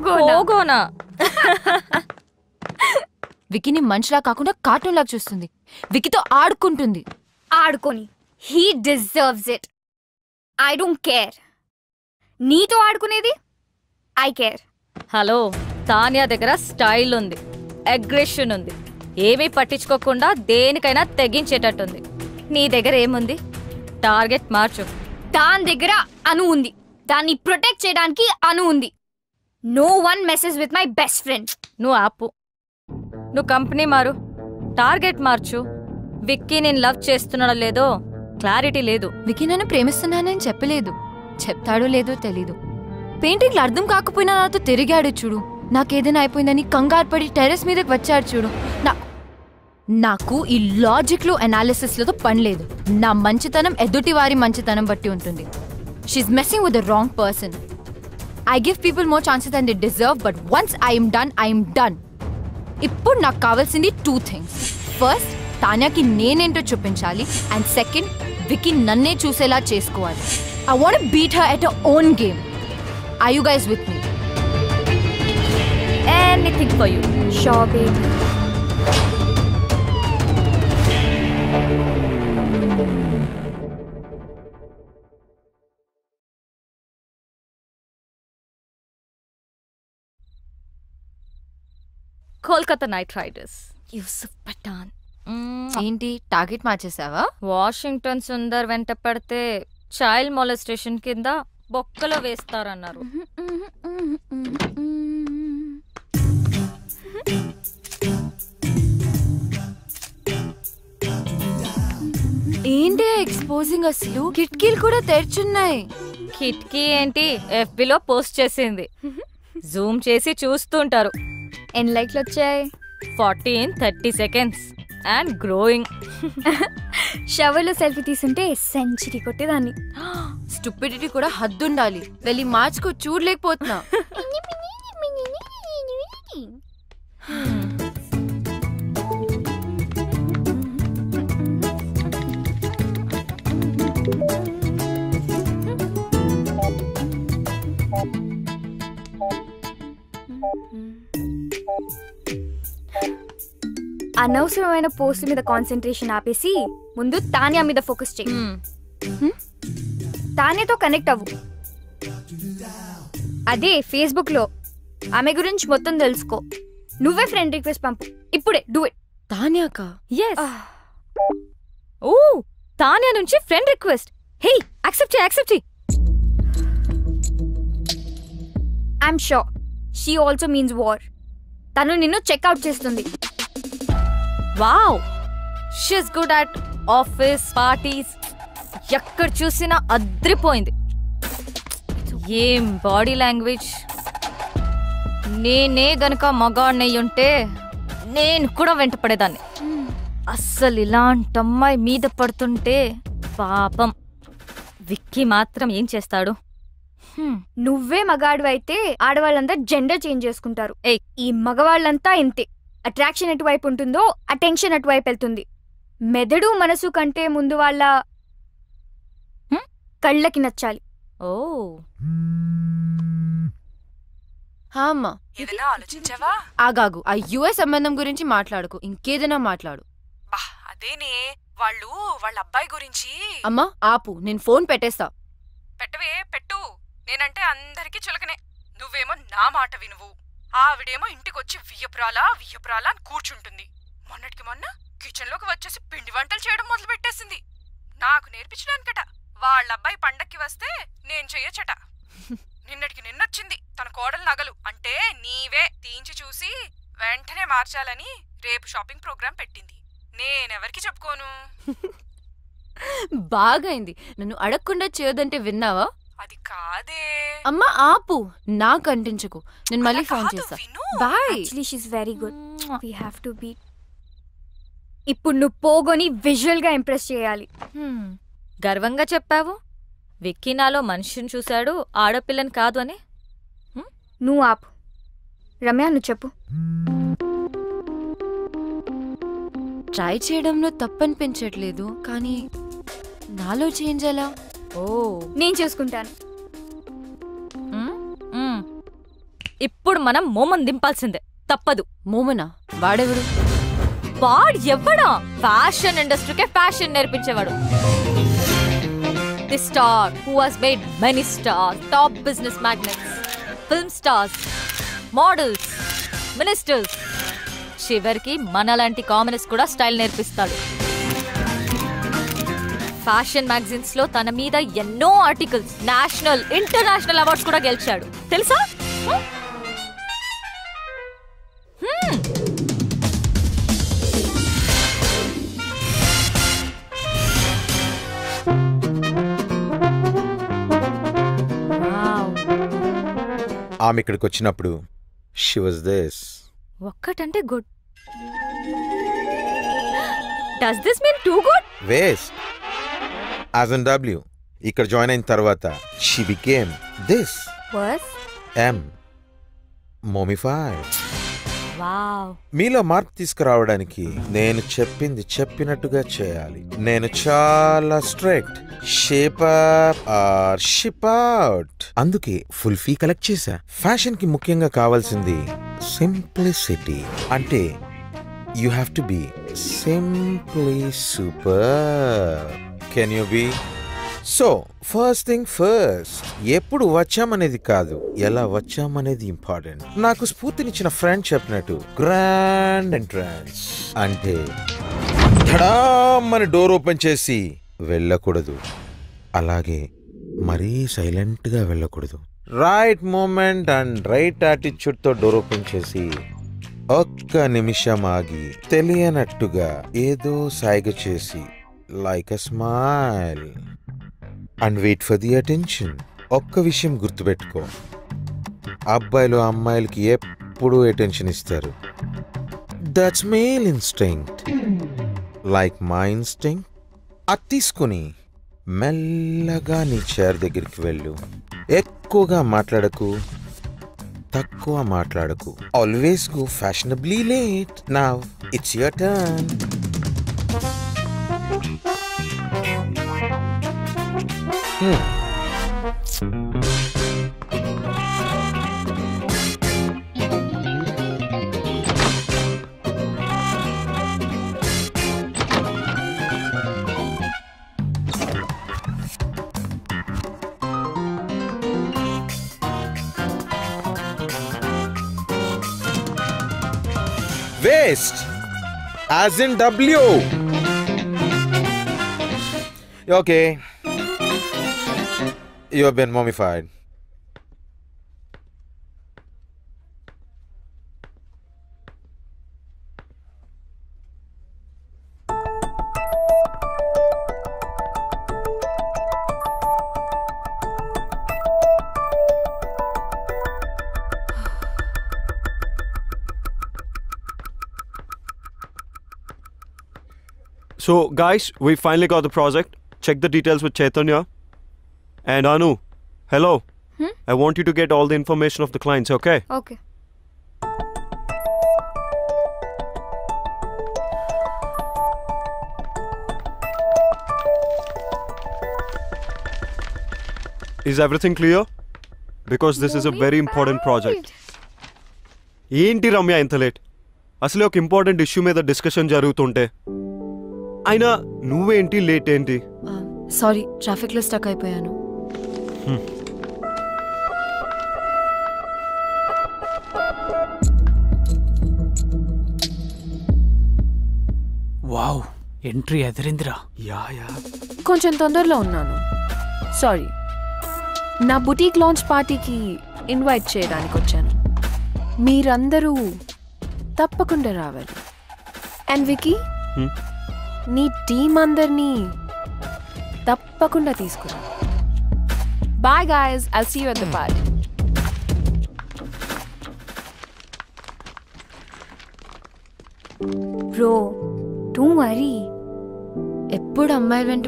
పోగోనా వికీని మనిషిలా కాకుండా కార్టూన్ లాగా చూస్తుంది. వికీతో ఆడుకుంటుంది. ఆడుకొని he deserves it. I don't care. నీతో ఆడుకునేది ఐ కేర్. హలో, తానియా దగ్గర స్టైల్ ఉంది, అగ్రెషన్ ఉంది, ఏమీ పట్టించుకోకుండా దేనికైనా తెగించేటట్టుంది. నీ దగ్గర ఏముంది? టార్గెట్ మార్చు. దాని దగ్గర అను ఉంది, దాన్ని ప్రొటెక్ట్ చేయడానికి అను ఉంది. No one message with my best friend. నువ్వు ఆపు. నువ్వు కంపెనీ మారు, టార్గెట్ మార్చు. విక్కీ నేను లవ్ చేస్తున్నాడో లేదో క్లారిటీ లేదు. వికీ నన్ను ప్రేమిస్తున్నానని చెప్పలేదు. చెప్తాడో లేదో తెలీదు. పెయింటింగ్లు అర్థం కాకపోయినా నాతో తిరిగాడు చూడు. నాకేదైనా అయిపోయిందని కంగారు పడి టెర్రస్ మీదకి వచ్చాడు చూడు. నాకు ఈ లాజిక్లు అనాలిసిస్లతో పని లేదు. నా మంచితనం ఎదుటి వారి మంచితనం బట్టి ఉంటుంది. She's messing with the wrong person. I give people more chances than they deserve, but once I'm done. ఇప్పుడు నాకు కావాల్సింది 2 things. ఫస్ట్, తాన్యాకి నేనేంటో చూపించాలి. అండ్ సెకండ్, వికీ నన్నే చూసేలా చేసుకోవాలి. I want beat her at her own game. Are you guys with me? Anything for you. Sure baby. Kolkata Knight Riders, Yusuf Pathan. ఏంటి target మార్చేసావా? Washington Sundar వెంట పడితే చైల్డ్ మొలెస్టేషన్ కింద బొక్కలో వేస్తారన్నారు. ఏంటి ఎక్స్పోజింగ్? అసలు కిటికీలు కూడా తెరిచున్నాయి. కిటికీ ఏంటి, FBలో పోస్ట్ చేసింది. జూమ్ చేసి చూస్తుంటారు. ఎన్ని లైక్లు వచ్చాయి? 40 in 30 seconds అండ్ గ్రోయింగ్. షవర్లో సెల్ఫీ తీసుంటే సెంచరీ కొట్టేదాన్ని. స్టూపిడిటీ కూడా హద్దుండాలి. వెళ్ళి మార్చుకో, చూడలేకపోతున్నా. అనవసరమైన పోస్ట్ మీద కాన్సన్ట్రేషన్ ఆపేసి ముందు తాన్యా మీద ఫోకస్ చేయి. తాన్యాతో కనెక్ట్ అవ్వు. అదే ఫేస్బుక్ లో ఆమె గురించి మొత్తం తెలుసుకో. నువ్వే ఫ్రెండ్ రిక్వెస్ట్ పంపు ఇప్పుడే. Do it. తాన్యాకా? yes. ఓ, తాన్యా నుంచి ఫ్రెండ్ రిక్వెస్ట్. హే, యాక్సెప్ట్ చేయి. I'm sure she also means war. తను నిన్ను చెక్అవుట్ చేస్తుంది. Wow, she's good at office parties. ఎక్కడ చూసినా అద్రిపోయింది. ఏం బాడీ లాంగ్వేజ్. నేనే గనక మగాడినయ్యుంటే నేను కూడా వెంట పడేదాన్ని. అస్సలు ఇలాంటి అమ్మాయి మీద పడుతుంటే పాపం. విక్కీ మాత్రం ఏం చేస్తాడు? నువ్వే మగాడు అయితే ఆడవాళ్ళంతా జెండర్ చేంజ్ చేసుకుంటారు. ఈ మగవాళ్ళంతా ఇంతే. అట్రాక్షన్ ఎటువైపు ఉంటుందో అటెన్షన్ అటువైపు వెళ్తుంది. మెదడు మనసు కంటే ముందు వాళ్ళ కళ్ళకి నచ్చాలి. ఓ, అమ్మా ఏదైనా ఆలోచించావా? ఆగాగు. ఆ యుఎస్ సంబంధం గురించి మాట్లాడుకో. ఇంకేదైనా మాట్లాడు. అదేనే, వాళ్ళు వాళ్ళ అబ్బాయి గురించి. అమ్మా ఆపు, నేను ఫోన్ పెట్టేస్తా. పెట్టవే, పెట్టు. నేనంటే అందరికీ చులకనే. నువ్వేమో నా మాట వినువు. ఆవిడేమో ఇంటికొచ్చి వియ్యపురాలా అని కూర్చుంటుంది. మొన్నటికి మొన్న కిచెన్ లోకి వచ్చేసి పిండి వంటలు చేయడం మొదలు పెట్టేసింది. నాకు నేర్పించడానికట. వాళ్ళబ్బాయి పండక్కి వస్తే నేను చెయ్యొచ్చట. నిన్నటికి నిన్నొచ్చింది తన కోడలు నగలు అంటే నీవే తీయించి చూసి వెంటనే మార్చాలని రేపు షాపింగ్ ప్రోగ్రాం పెట్టింది. నేనెవరికి చెప్పుకోను. బాగైంది. నన్ను అడగకుండా చేయొద్దంటే విన్నావా? అది కాదే. అమ్మా ఆపు, నాకు అంటించకు. నేను మళ్ళీ ఫోన్ చేస్తా. Bye. Actually she is very good. We have to be. ఇప్పుడు నువ్వు పోగొని విజువల్ గా ఇంప్రెస్ చేయాలి. గర్వంగా చెప్పావు. విక్కీ నాలో మనిషిని చూశాడు, ఆడపిల్లని కాదు అని. నువ్వు ఆపు. రమ్య, నువ్వు చెప్పు. ట్రై చేయడంలో తప్పనిపించట్లేదు, కానీ నాలో చేంజ్ ఎలా? ఓ, నేను చేసుకుంటాను. ఇప్పుడు మనం మోమన్ దింపాల్సిందే, తప్పదు. మోమనా? వాడెవడు? వాడు ఎవడా? ఫ్యాషన్ ఇండస్ట్రీకే ఫ్యాషన్ నేర్పించేవాడు. The star who has made many stars, top business magnates, film stars, models, ministers, చివరికి మనలాంటి కామనర్స్ కూడా స్టైల్ నేర్పిస్తాడు. ఫ్యాషన్ మ్యాగజైన్స్ లో తన మీద ఎన్నో ఆర్టికల్స్, నేషనల్ ఇంటర్నేషనల్ అవార్డ్స్ కూడా గెలిచాడు, తెలుసా? ఆమె ఇక్కడికి వచ్చినప్పుడు షీ వాజ్ దిస్. ఒక్కటంటే good. Does this mean too good? Waste. As N W ఇక్కడ జాయిన్ అయిన తర్వాత she became this. Worse um mummified. Wow. మీలో మార్పు తీసుకురావడానికి నేను చెప్పింది చెప్పినట్టుగా చేయాలి. నేను చాలా strict. Shape up or ship out. అందుకే ఫుల్ ఫీ కలెక్ట్ చేశా. ఫ్యాషన్ కి ముఖ్యంగా కావాల్సింది సింప్లిసిటీ. అంటే you have to be simply super. Can you be? So first thing first, ఎప్పుడు వచ్చామనేది కాదు, ఎలా వచ్చామనేది ఇంపార్టెంట్. నాకు స్ఫూర్తినిచ్చిన ఫ్రెండ్ చెప్పినట్టు గ్రాండ్ ఎంట్రన్స్ అంటే ధడామని డోర్ ఓపెన్ చేసి వెళ్ళకూడదు, అలాగే మరీ సైలెంట్ గా వెళ్ళకూడదు. Right moment and right attitude తో డోర్ ఓపెన్ చేసి ఒక్క నిమిషం ఆగి తెలియనట్టుగా ఏదో సైగ చేసి like a smile and wait for the attention. ఒక్క విషయం గుర్తుపెట్టుకో, అబ్బాయిలు అమ్మాయిలకి ఎప్పుడూ అటెన్షన్ ఇస్తారు. That's male instinct, like my instinct. అది తీసుకుని మెల్లగా నీ చైర్ దగ్గరికి వెళ్ళు. ఎక్కువగా మాట్లాడకు, తక్కువ మాట్లాడకు. Always go fashionably late. Now it's your turn. Waste, as in W. Okay, you have been mummified. So guys, we finally got the project. Check the details with Chaitanya. And Anu, hello. I want you to get all the information of the clients, okay? Okay. Is everything clear? Because this is a very important project. ఏంటి రమ్య ఇంత late? అసలే ఒక important issue మీద discussion జరుగుతుంటే అయినా నువ్వేంటి late ఏంటి? Sorry, traffic లో స్టక్ అయిపోయాను. వావ్, ఎంట్రీ ఎదిరిందిరా. యా కొంచెం తొందరలో ఉన్నాను, సారీ. నా బుటీక్ లాంచ్ పార్టీకి ఇన్వైట్ చేయడానికి వచ్చాను. మీరందరూ తప్పకుండా రావాలి. అండ్ వికీ, నీ టీం అందరినీ తప్పకుండా తీసుకురా. Bye guys, I'll see you at the party. Bro, don't worry. ఎప్పుడు అమ్మాయి వెంట